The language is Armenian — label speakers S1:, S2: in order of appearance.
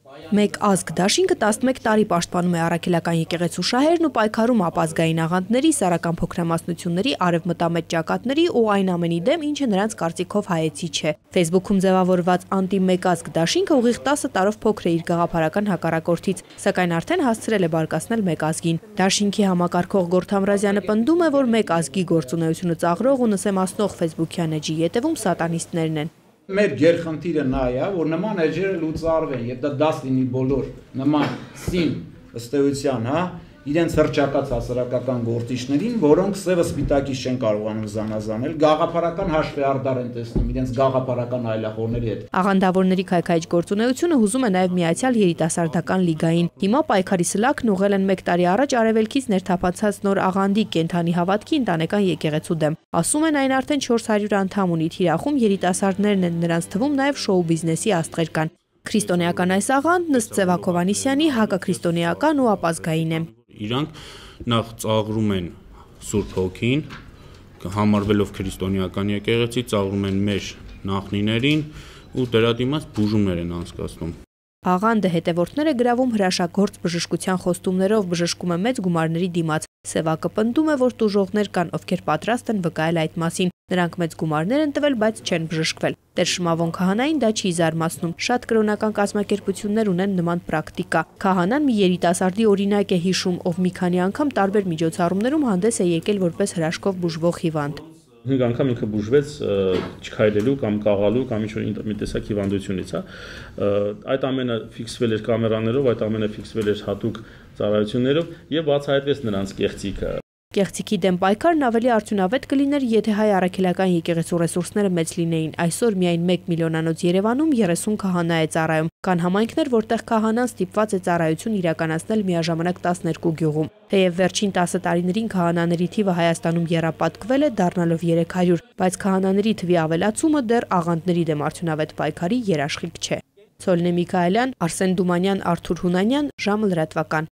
S1: Մեկ ազգ դաշինքը 11 տարի պաշտպանում է առաքելական եկեղեցու շահերն ու պայքարում ապազգային աղանդների, սեռական փոքրամասնությունների, արևմտամետ ճակատների ու այն ամենի դեմ, ինչը նրանց կարծիքով հայեցի չէ։ Facebook-ում ձևավորված անտի-մեկ ազգ դաշինքը ուղիղ 10 տարով փոքր է իր գաղափարական հակառակորդից, սակայն արդեն հասցրել է բարկացնել մեկ ազգին։ Դաշինքի համակարգող Գորթ Ամրազյանը պնդում է, որ մեկ ազգի գործունեությունը ծաղրող ու նսեմացնող Facebook-յան էջի ետևում սատանիստներն են։
S2: Մեր գերխնդիրը նա է, որ նման էջերը լուծարվեն, եւ դա դաս լինի բոլոր նման սին ըստ էության, իրենց հռչակած հասարակական գործիչներին, որոնք սևը սպիտակի չեն կարողանում զանազանել, գաղափարական հաշվեհարդար են տեսնում իրենց գաղափարական այլախոհների հետ։
S1: Աղանդավորների քայքայիչ գործունեությունը հուզում է նաև Միացյալ երիտասարդական լիգային։ Հիմա պայքարի սլաքն ուղղել են 1 տարի առաջ արևելքից ներթափանցած նոր աղանդի կենդանի հավատքի ընտանեկան եկեղեցու դեմ։ Ասում են, այն արդեն 400 անդամ ունի, թիրախում երիտասարդներն են, նրանց թվում նաև շոու բիզնեսի աստղեր կան։ Քրիստոնեական այս աղանդն ըստ Սևակ Հովհաննիսյանի հակաքրիստոնեական ու ապազգային է։
S3: Իրանք նախ ծաղրում են Սուրբ Հոգին, համարվելով քրիստոնեական եկեղեցի, ծաղրում են մեր նախնիներին ու դրա դիմաց բուժումներ են անցկացնում։
S1: Աղանդը հետևորդներ է գրավում հրաշագործ բժշկության խոստումներով, բժշկում է մեծ գումարների դիմաց։ Սևակը պնդում է, որ տուժողներ կան, ովքեր պատրաստ են վկայել այդ մասին։ Նրանք մեծ գումարներ են տվել, բայց չեն բժշկվել։ Տեր Շմավոն քահանային դա չի զարմացնում։ Շատ կրոնական կազմակերպություններ ունեն նման պրակտիկա։ Քահանան մի երիտասարդի օրինակ է հիշում, ով մի քանի անգամ տարբեր միջոցառումներում հանդես է եկել որպես հրաշքով բուժվող հիվանդ։
S4: 5 անգամ ինքը բուժվեց չքայլելու կամ կաղալու կամ ինչ-որ մի տեսակ հիվանդությունից, այդ ամենը ֆիքսվել էր կամերաներով, այդ ամենը ֆիքսվել էր հատուկ ծառայություններով եւ բացահայտվեց նրանց կեղծիքը։
S1: Կեղծիքի դեմ պայքարն ավելի արդյունավետ կլիներ, եթե հայ առաքելական եկեղեցու ռեսուրսները մեծ լինեին։ Այսօր միայն 1 միլիոնանոց Երևանում 30 քահանա է ծառայում։ Կան համայնքներ, որտեղ քահանան ստիպված է ծառայություն իրականացնել միաժամանակ 12 գյուղում։ Թեև վերջին 10 տարիներին քահանաների թիվը Հայաստանում եռապատկվել է, դառնալով 300, բայց քահանաների թվի ավելացումը դեռ աղանդների դեմ արդյունավետ պայքարի երաշխիք չէ։ Ցոլնե Միքայելյան, Արսեն Դումանյան, Արթուր Հունանյան, ժամը լրատվական։